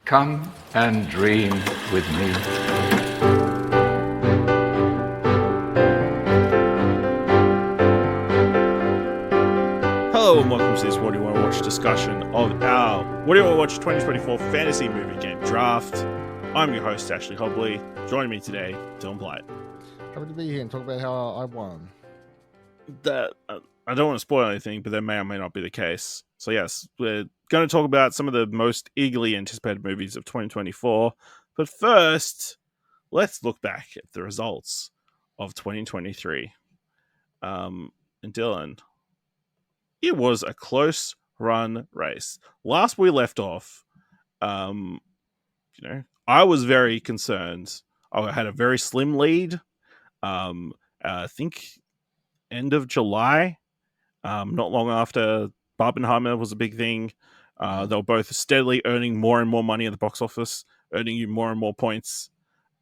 Come and dream with me. Hello and welcome to this What Do You Want to Watch discussion of our What Do You Want to Watch 2024 Fantasy Movie Game Draft. I'm your host, Ashley Hobley. Joining me today, Dylan Blight. Happy to be here and talk about how I won. I don't want to spoil anything, but that may or may not be the case. So yes, we're going to talk about some of the most eagerly anticipated movies of 2024. But first, let's look back at the results of 2023. And Dylan, it was a close run race. Last we left off, I was very concerned. I had a very slim lead. I think end of July, not long after Barbenheimer was a big thing. They were both steadily earning more and more money at the box office, earning you more and more points.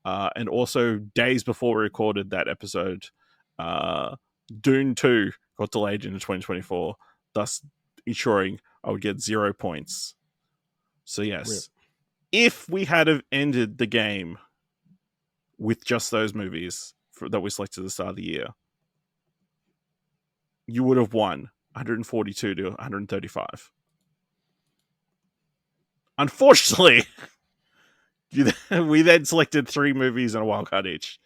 And also, days before we recorded that episode, Dune 2 got delayed into 2024, thus ensuring I would get 0 points. So yes, if we had have ended the game with just those movies that we selected at the start of the year, you would have won 142 to 135. Unfortunately, we then selected 3 movies and a wildcard each,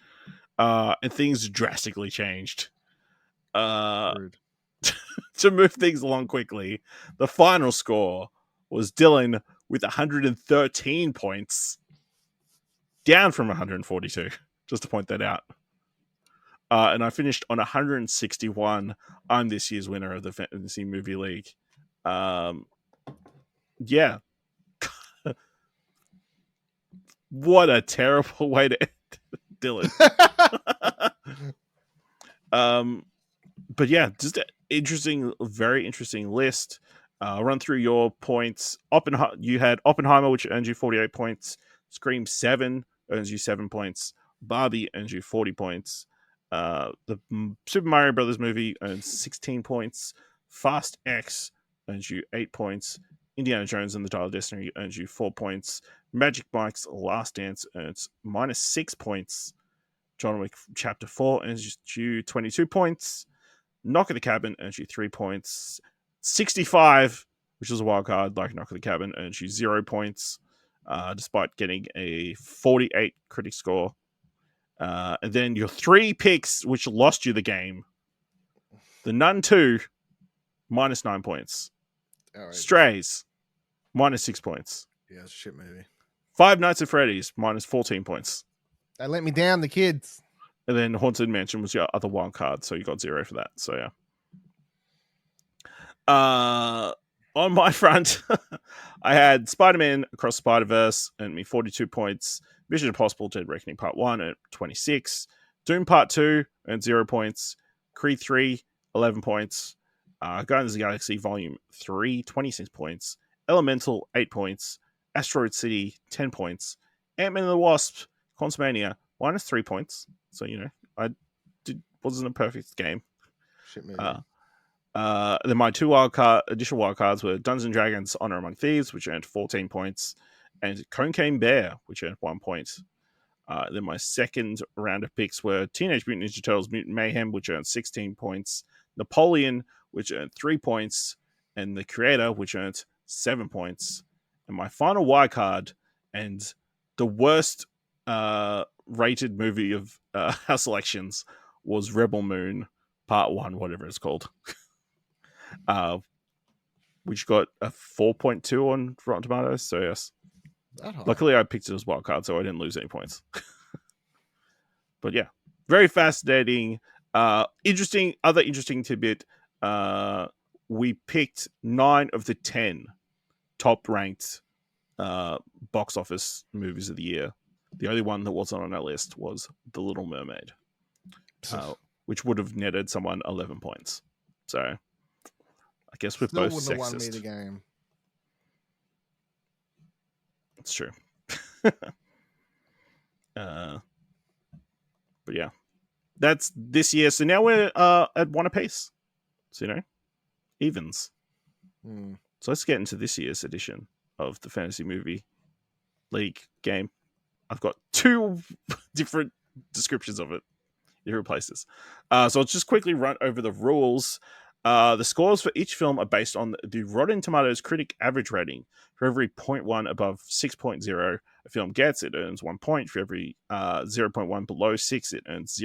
and things drastically changed. To move things along quickly, the final score was Dylan with 113 points, down from 142, just to point that out. And I finished on 161. I'm this year's winner of the Fantasy Movie League. Yeah. What a terrible way to end, Dylan. But yeah, just an interesting, very interesting list. I'll run through your points. You had Oppenheimer, which earns you 48 points. Scream 7 earns you 7 points. Barbie earns you 40 points. The Super Mario Brothers movie earns 16 points. Fast X earns you 8 points. Indiana Jones and the Dial of Destiny earns you 4 points. Magic Mike's Last Dance earns -6 points. John Wick Chapter 4 earns you 22 points. Knock at the Cabin earns you 3 points. 65, which is a wild card like Knock at the Cabin, earns you 0 points, despite getting a 48 critic score. And then your 3 picks, which lost you the game. The Nun 2, -9 points. Right. Strays, -6 points. Yeah, it's a shit movie. Five Nights at Freddy's, -14 points. They let me down, the kids. And then Haunted Mansion was your other wild card, so you got 0 for that. So yeah. On my front, I had Spider-Man Across the Spider-Verse earned me 42 points. Mission Impossible Dead Reckoning Part 1 earned 26. Doom Part 2 earned 0 points. Creed 3, 11 points. Guardians of the Galaxy Volume 3, 26 points. Elemental, 8 points. Asteroid City, 10 points. Ant-Man and the Wasp, Quantumania, -3 points. So, wasn't a perfect game. Shit movie. Then my 2 additional wildcards were Dungeons & Dragons Honor Among Thieves, which earned 14 points, and Cocaine Bear, which earned 1 point. Then my second round of picks were Teenage Mutant Ninja Turtles Mutant Mayhem, which earned 16 points, Napoleon, which earned 3 points, and The Creator, which earned 7 points. And my final wildcard, and the worst rated movie of our selections, was Rebel Moon Part 1, whatever it's called. Which got a 4.2 on Rotten Tomatoes. So yes, luckily I picked it as wildcard, so I didn't lose any points. But yeah, very fascinating. Other interesting tidbit. We picked 9 of the 10 top ranked box office movies of the year. The only one that wasn't on our list was The Little Mermaid, which would have netted someone 11 points. So I guess we're both sexist. Won me the game. It's true. But yeah, that's this year. So now we're at 1 apiece. So evens. So let's get into this year's edition of the Fantasy Movie League game. I've got 2 different descriptions of it. Different places. So I'll just quickly run over the rules. The scores for each film are based on the Rotten Tomatoes critic average rating. For every 0.1 above 6.0 a film gets, it earns 1 point. For every 0.1 below 6, it earns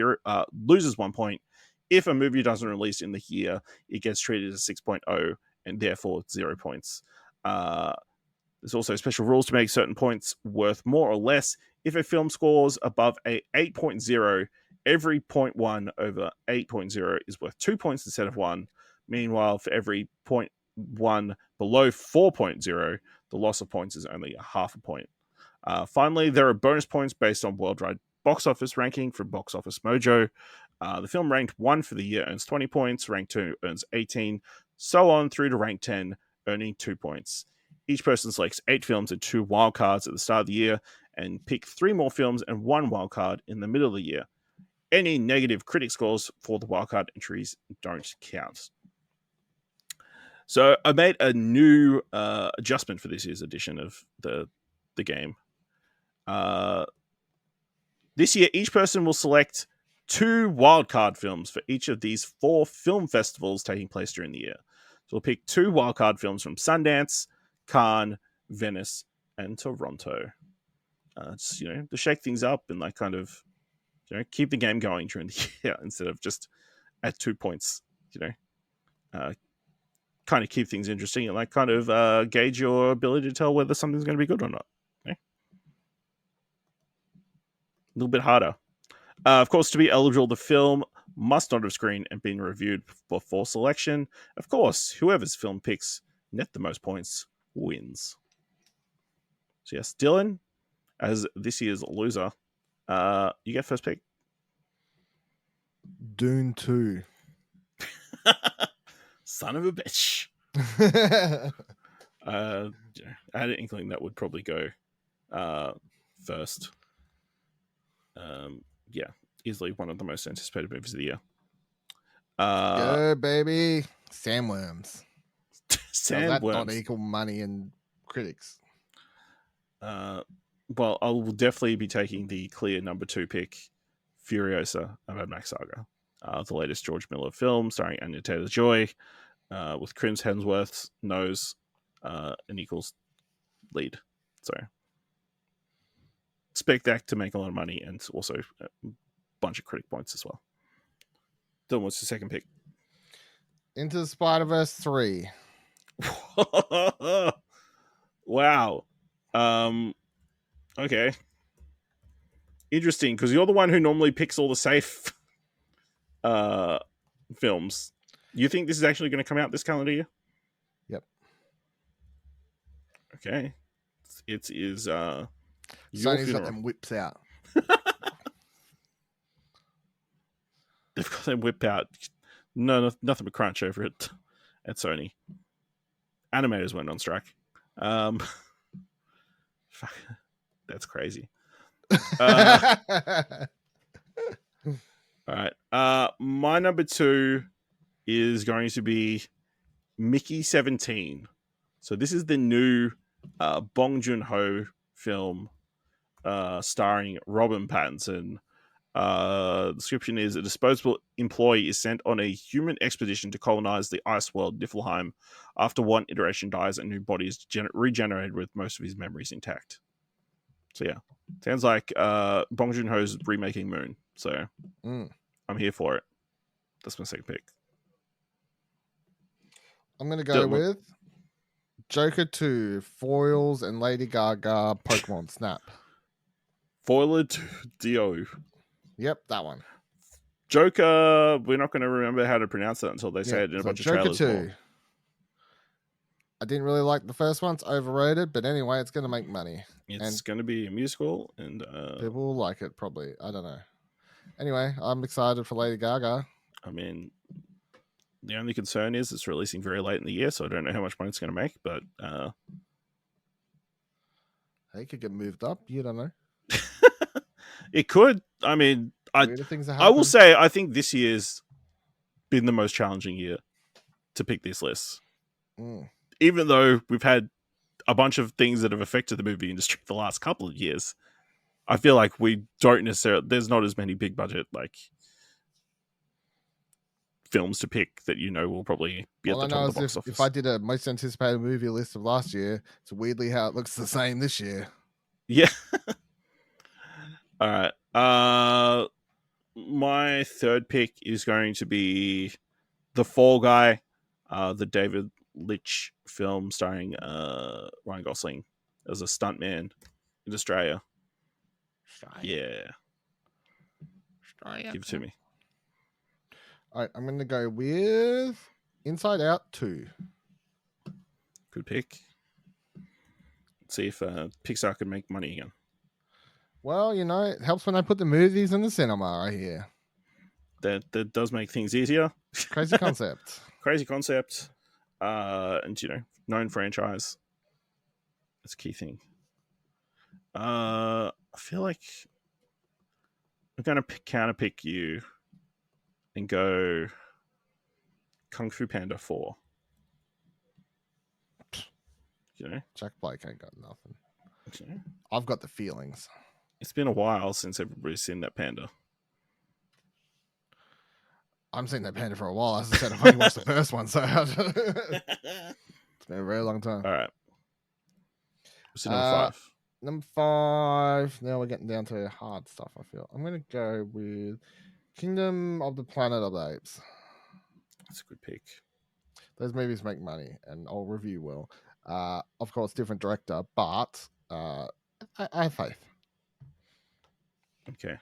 loses 1 point. If a movie doesn't release in the year, it gets treated as 6.0 and therefore 0 points. There's also special rules to make certain points worth more or less. If a film scores above a 8.0, every 0.1 over 8.0 is worth 2 points instead of 1. Meanwhile, for every 0.1 below 4.0, the loss of points is only half a point. Finally, there are bonus points based on worldwide box office ranking from Box Office Mojo. The film ranked 1 for the year earns 20 points, rank 2 earns 18, so on through to rank 10, earning 2 points. Each person selects 8 films and 2 wildcards at the start of the year, and pick 3 more films and 1 wildcard in the middle of the year. Any negative critic scores for the wildcard entries don't count. So I made a new adjustment for this year's edition of the game. This year, each person will select 2 wildcard films for each of these 4 film festivals taking place during the year. So we'll pick 2 wildcard films from Sundance, Cannes, Venice, and Toronto. Just, to shake things up and kind of, keep the game going during the year instead of just at 2 points. Kind of keep things interesting and kind of gauge your ability to tell whether something's going to be good or not. Okay? A little bit harder. Of course, to be eligible, the film must not have screened and been reviewed before selection. Of course, whoever's film picks net the most points wins. So yes, Dylan, as this year's loser, you get first pick. Dune 2. Son of a bitch. I had an inkling that would probably go first. Yeah, easily one of the most anticipated movies of the year. Go, baby. Sandworms. Sandworms. That not equal money and critics. Well, I will definitely be taking the clear number 2 pick, Furiosa, a Mad Max Saga. The latest George Miller film starring Anya Taylor-Joy, with Chris Hemsworth's nose an equals lead. So expect that to make a lot of money and also a bunch of critic points as well. Dylan, what's the second pick? Into the Spider-Verse 3. Wow. Okay. Interesting, because you're the one who normally picks all the safe films. You think this is actually going to come out this calendar year? Yep. Okay. It is your Sony's funeral. got them whips out. They've got them whip out. No, nothing but crunch over it at Sony. Animators went on strike. Fuck, that's crazy. All right. My number 2 is going to be Mickey 17. So this is the new Bong Joon-ho film starring Robin Pattinson. The description is: a disposable employee is sent on a human expedition to colonize the ice world Niflheim. After one iteration dies, a new body is regenerated with most of his memories intact. So yeah, sounds like Bong Joon-ho's remaking Moon. So I'm here for it. That's my second pick. I'm going to go with Joker 2, Foils and Lady Gaga, Pokemon Snap. Foiled Dio. Yep, that one. Joker, we're not going to remember how to pronounce that until they say it in a bunch of trailers. Joker 2. I didn't really like the first one. It's overrated, but anyway, it's going to make money. It's going to be a musical, and people will like it probably. I don't know. Anyway, I'm excited for Lady Gaga. I mean, the only concern is it's releasing very late in the year, so I don't know how much money it's going to make, but it could get moved up. You don't know. It could. I mean, I will say I think this year's been the most challenging year to pick this list. Even though we've had a bunch of things that have affected the movie industry the last couple of years, I feel like we don't necessarily. There's not as many big budget like films to pick that will probably be All at I the top know of the is box office. if I did a most anticipated movie list of last year, it's weirdly how it looks the same this year. Yeah. All right. My third pick is going to be The Fall Guy, the David Leitch film starring Ryan Gosling as a stuntman in Australia. Yeah. Give it to me. All right, I'm going to go with Inside Out 2. Good pick. Let's see if Pixar can make money again. Well, it helps when I put the movies in the cinema, I hear. That does make things easier. Crazy concept. Crazy concept. And known franchise. That's a key thing. I feel like I'm gonna counterpick you and go Kung Fu Panda 4. Jack Blake ain't got nothing. Okay. I've got the feelings. It's been a while since everybody's seen that panda. I'm seeing that panda for a while. As I said, I've only watched the first one, so it's been a very long time. All right. What's number 5? Number 5. Now we're getting down to hard stuff, I feel. I'm going to go with Kingdom of the Planet of the Apes. That's a good pick. Those movies make money, and I'll review well. Of course, different director, but I have faith. Okay.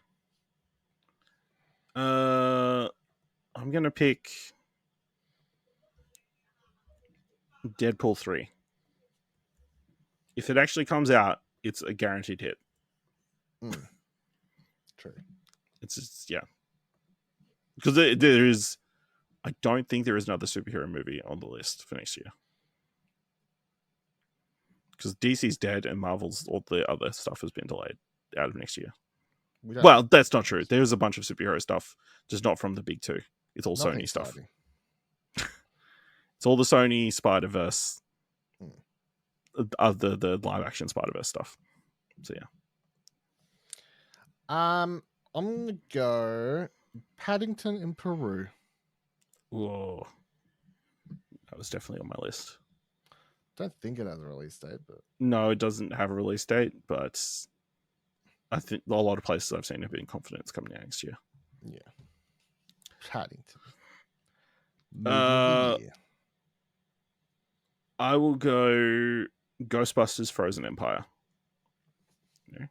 I'm going to pick Deadpool 3. If it actually comes out, it's a guaranteed hit. True. It's just, yeah. Because there is, I don't think there is another superhero movie on the list for next year. Because DC's dead and Marvel's, all the other stuff has been delayed out of next year. Well, that's not true. There's a bunch of superhero stuff, just not from the big two. It's all Sony stuff. It's all the Sony Spider-Verse, the live action Spider-Verse stuff. So yeah. I'm gonna go Paddington in Peru. Whoa, that was definitely on my list. Don't think it has a release date, but no, it doesn't have a release date. But I think a lot of places I've seen have been confident it's coming out next year. Yeah, Paddington. I will go Ghostbusters Frozen Empire. Yeah.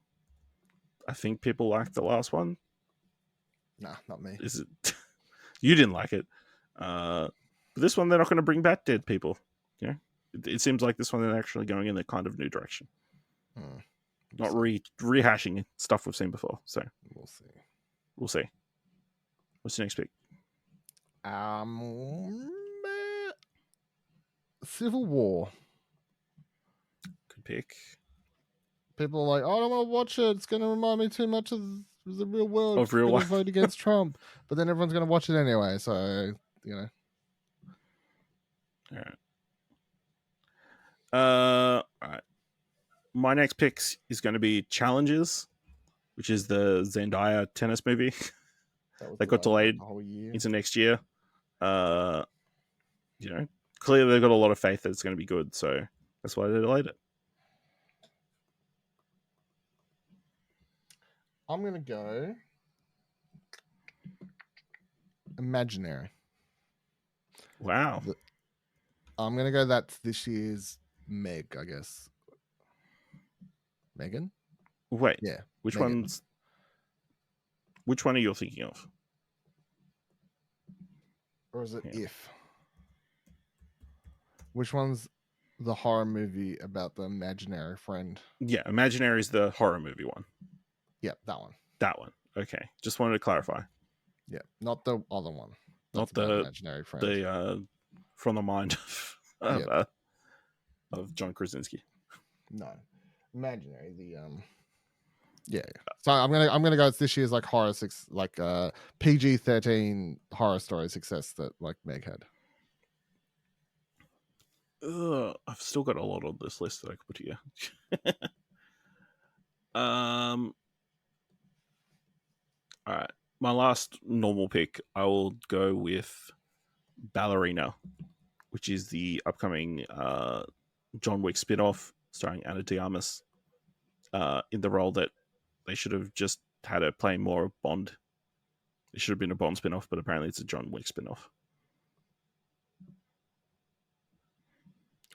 I think people liked the last one. Nah, not me. Is it? You didn't like it. But this one, they're not going to bring back dead people. Yeah, it seems like this one they're actually going in a kind of new direction. Not rehashing stuff we've seen before. So we'll see. What's the next pick? Civil War. Good pick. People are like, I don't want to watch it. It's going to remind me too much of the real world. Of real life. Vote against Trump, but then everyone's going to watch it anyway. So All right. All right. My next pick is going to be Challenges, which is the Zendaya tennis movie that got delayed into next year. Clearly they've got a lot of faith that it's going to be good, so that's why they delayed it. I'm going to go Imaginary. Wow. I'm going to go that's this year's Meg, I guess. Megan? Wait. Yeah. Which Megan. Which one are you thinking of? Or is it If? Which one's the horror movie about the imaginary friend? Yeah, Imaginary is the horror movie one. Yeah, that one. That one. Okay. Just wanted to clarify. Yeah, not the other one. Not the imaginary friend. The From the Mind of John Krasinski. No, Imaginary. Yeah. So I'm gonna go. It's this year's like horror PG-13 horror story success that like Meg had. I've still got a lot on this list that I could put here. All right. My last normal pick, I will go with Ballerina, which is the upcoming John Wick spin-off starring Ana de Armas in the role that they should have just had her playing more of Bond. It should have been a Bond spin-off, but apparently it's a John Wick spin-off.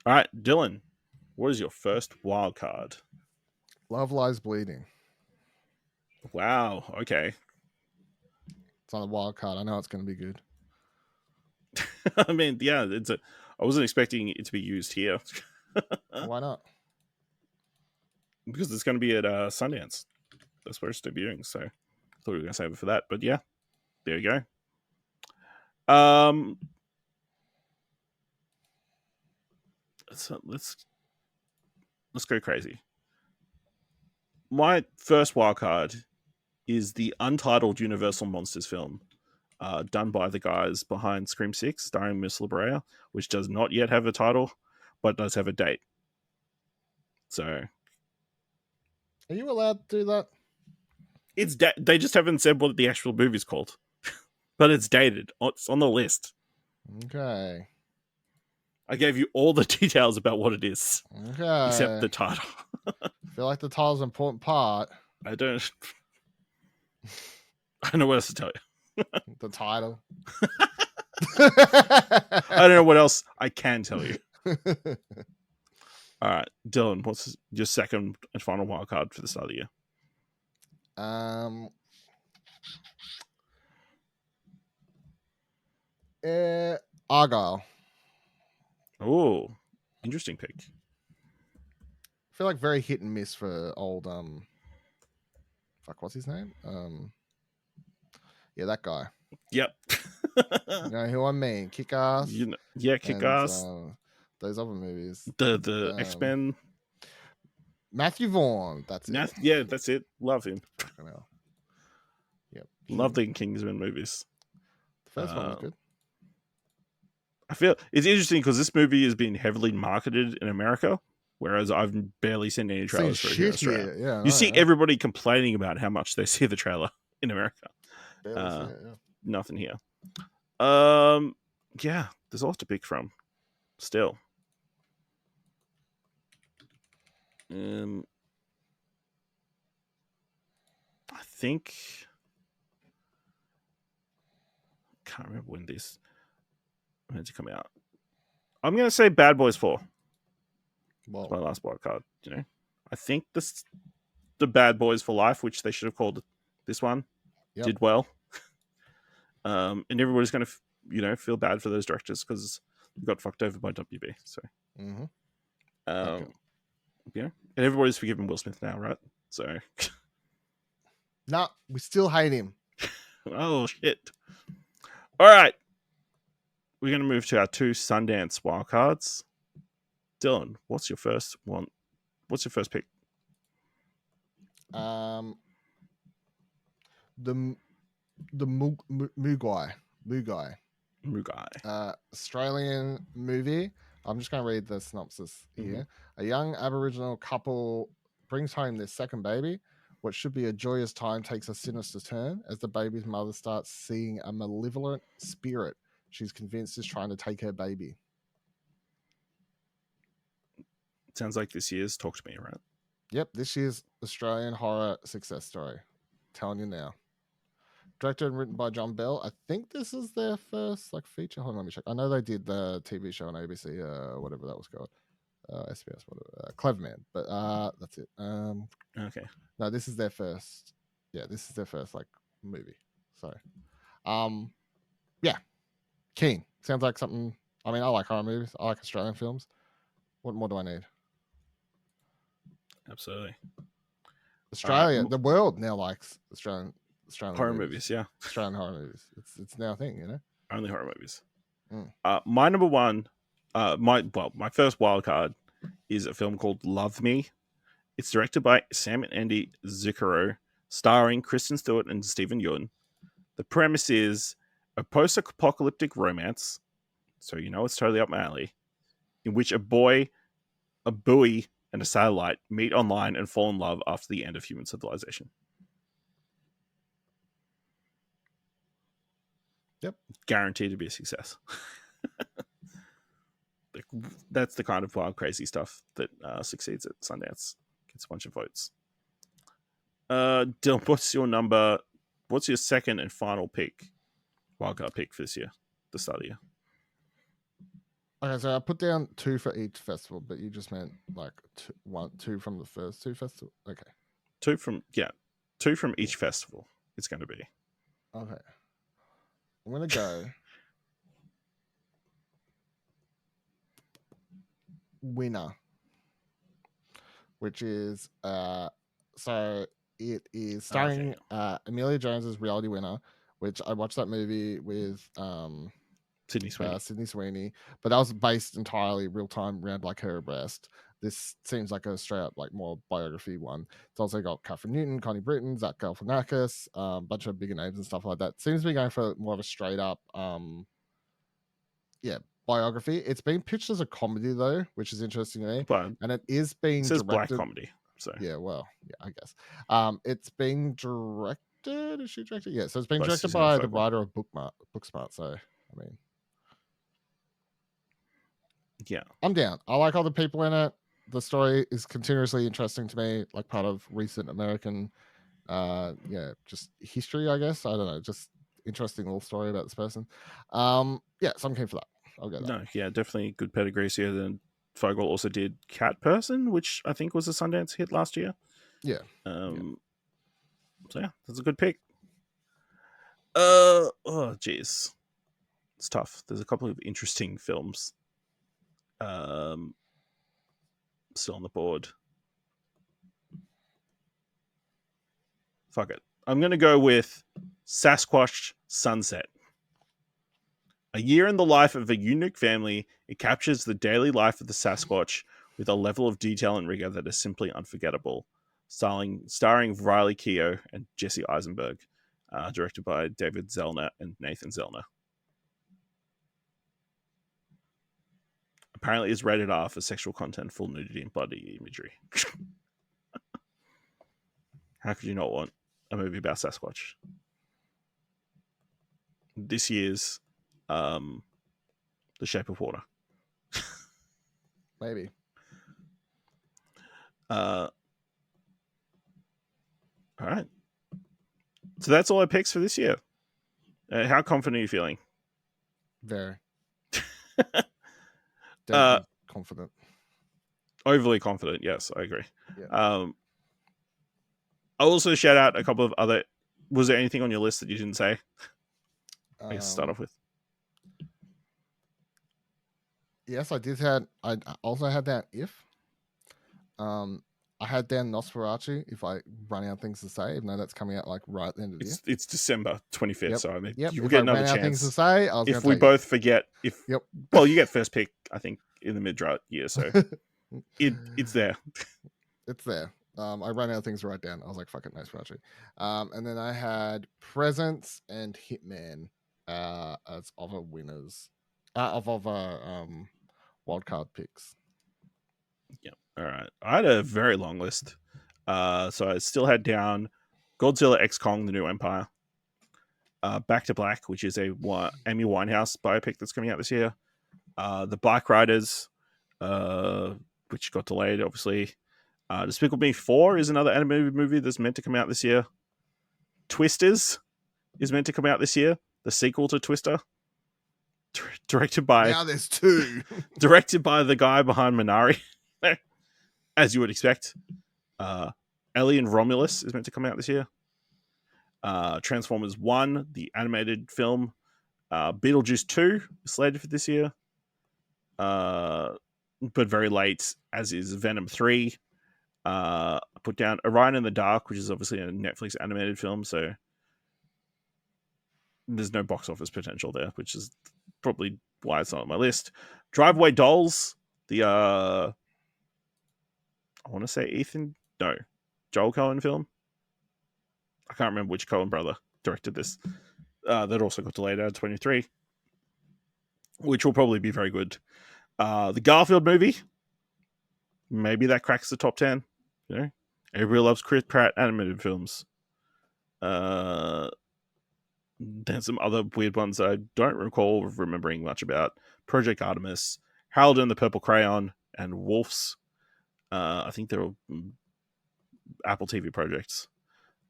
All right, Dylan, what is your first wild card? Love Lies Bleeding. Wow, okay. It's on the wild card. I know it's going to be good. I mean, yeah, I wasn't expecting it to be used here. Why not? Because it's going to be at Sundance. That's where it's debuting, so I thought we were going to save it for that. But yeah, there you go. Let's go crazy. My first wildcard is the untitled Universal Monsters film, done by the guys behind Scream 6, starring Miss LaBrea, which does not yet have a title, but does have a date. So, are you allowed to do that? They just haven't said what the actual movie's called, but it's dated. It's on the list. Okay. I gave you all the details about what it is, okay, except the title. I feel like the title's an important part. I don't know what else to tell you. The title. I don't know what else I can tell you. All right, Dylan, what's your second and final wild card for the start of the year? Argyle. Oh, interesting pick. I feel like very hit and miss for old what's his name? Yeah, that guy. Yep. You know who I mean? Kick Ass. Kick Ass. Those other movies. The X-Men. Matthew Vaughn. That's it. Yeah, that's it. Love him. Yep. Love the Kingsman movies. The first one was good. I feel it's interesting because this movie has been heavily marketed in America, whereas I've barely seen any trailers for it in Australia. Yeah, you see everybody complaining about how much they see the trailer in America. Nothing here. Yeah, there's a lot to pick from. Still. I think can't remember when this meant to come out. I'm gonna say Bad Boys 4. It's my last wild card. I think the Bad Boys for Life, which they should have called this one, did well. And everybody's gonna feel bad for those directors because they got fucked over by WB. So, and everybody's forgiven Will Smith now, right? So, nah, we still hate him. Oh shit! All right, we're gonna move to our 2 Sundance wildcards. Dylan, what's your first one? What's your first pick? The Mugai. Australian movie. I'm just going to read the synopsis here. A young Aboriginal couple brings home their second baby. What should be a joyous time takes a sinister turn as the baby's mother starts seeing a malevolent spirit she's convinced is trying to take her baby. Sounds like this year's Talk to Me, right? Yep, this year's Australian horror success story. Telling you now. Directed and written by John Bell. I think this is their first feature. Hold on, let me check. I know they did the TV show on ABC, whatever that was called, SBS, whatever, Cleverman. But that's it. Okay. No, this is their first. Yeah, this is their first movie. So, yeah, keen. Sounds like something. I mean, I like horror movies. I like Australian films. What more do I need? Absolutely. Australia, the world now likes Australian horror movies. Yeah, Australian horror movies. It's now a thing, Only horror movies. My number one, my first wild card is a film called Love Me. It's directed by Sam and Andy Zucchero, starring Kristen Stewart and Stephen Yeun. The premise is a post-apocalyptic romance, so it's totally up my alley, in which a boy, a buoy, and a satellite meet online and fall in love after the end of human civilization. Yep. Guaranteed to be a success. That's the kind of wild, crazy stuff that succeeds at Sundance. Gets a bunch of votes. Dylan, what's your number? What's your second and final pick? Wildcard pick for this year, the start of the year. Okay, so I put down 2 for each festival, but you just meant like 2 from the first 2 festivals. Okay. 2 from each festival. It's going to be. Okay. I'm gonna go winner, which is so it is starring Amelia Jones's Reality Winner, which I watched that movie with Sydney Sweeney, but that was based entirely real time around like her arrest. This seems like a straight up like more biography one. It's also got Catherine Newton, Connie Britton, Zach Galifianakis, a bunch of bigger names and stuff like that. Seems to be going for more of a straight up biography. It's been pitched as a comedy though, which is interesting to me. But and it is being it says directed black comedy. So I guess. It's being directed. Is she directed? Yeah, so it's being By directed Susanna by the Fogel. writer of Booksmart. So I mean, yeah, I'm down. I like all the people in it. The story is continuously interesting to me, like part of recent American just history, I guess. I don't know, just interesting little story about this person. So I'm keen for that. I'll go that. No, yeah, definitely good pedigree here. Then Fogel also did Cat Person, which I think was a Sundance hit last year. Yeah. So yeah, that's a good pick. Geez, it's tough. There's a couple of interesting films still on the board. Fuck it. I'm going to go with Sasquatch Sunset. A year in the life of a unique family, it captures the daily life of the Sasquatch with a level of detail and rigor that is simply unforgettable. Starring Riley Keough and Jesse Eisenberg. Directed by David Zellner and Nathan Zellner. Apparently is rated R for sexual content, full nudity, and bloody imagery. How could you not want a movie about Sasquatch? This year's The Shape of Water. Maybe. All right. So that's all our picks for this year. How confident are you feeling? Very. Confident. Overly confident. Yes, I agree. Yeah. I'll also shout out a couple of other. Was there anything on your list that you didn't say? I guess start off with. Yes, I did. I also had that if. I had Dan Nosferatu if I run out of things to say, even though that's coming out like right at the end of the year. It's December 25th, Yep. so I mean, Yep. you'll get another chance. Things to say, if we both forget, well, you get first pick, I think, in the mid-drought year, so it's there. It's there. I ran out of things to write down. I was like, fuck it, Nosferatu. And then I had Presence and Hitman as other winners, of wildcard picks. Yeah. All right. I had a very long list. So I still had down Godzilla X Kong: The New Empire, Back to Black, which is a Amy Winehouse biopic that's coming out this year, The Bike Riders, which got delayed, obviously. Despicable Me 4 is another animated movie that's meant to come out this year. Twisters is meant to come out this year, the sequel to Twister. Directed by... Now there's 2. Directed by the guy behind Minari. As you would expect. Alien Romulus is meant to come out this year. Transformers 1, the animated film. Beetlejuice 2 is slated for this year. But very late, as is Venom 3. I put down Orion in the Dark, which is obviously a Netflix animated film, so there's no box office potential there, which is probably why it's not on my list. Driveway Dolls, the I want to say Joel Cohen film. I can't remember which Cohen brother directed this. That also got delayed out of 23, which will probably be very good. The Garfield movie, maybe that cracks the top 10. You know, everybody loves Chris Pratt animated films. There's some other weird ones that I don't recall remembering much about. Project Artemis, Harold and the Purple Crayon, and Wolves. I think they're all Apple TV projects.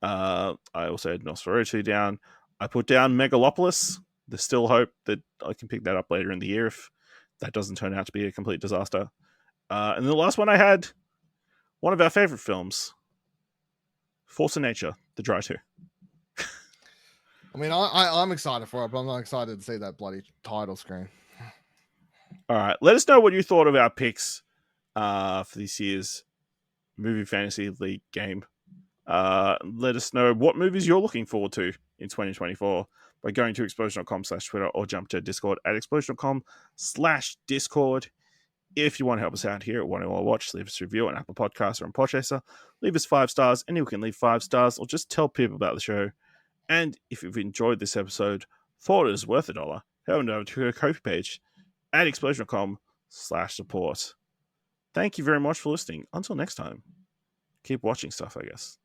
I also had Nosferatu down. I put down Megalopolis. There's still hope that I can pick that up later in the year if that doesn't turn out to be a complete disaster. And the last one I had, one of our favorite films, Force of Nature, The Dry 2. I mean, I'm excited for it, but I'm not excited to see that bloody title screen. All right, let us know what you thought of our picks for this year's Movie Fantasy League game. Let us know what movies you're looking forward to in 2024 by going to explosion.com/Twitter or jump to Discord at explosion.com/Discord. If you want to help us out here at One More Watch, leave us a review on Apple Podcasts or on Podchaser. Leave us 5 stars. Anyone can leave 5 stars or just tell people about the show. And if you've enjoyed this episode, thought it was worth $1, head on over to our Ko-fi page at explosion.com/support. Thank you very much for listening. Until next time, keep watching stuff, I guess.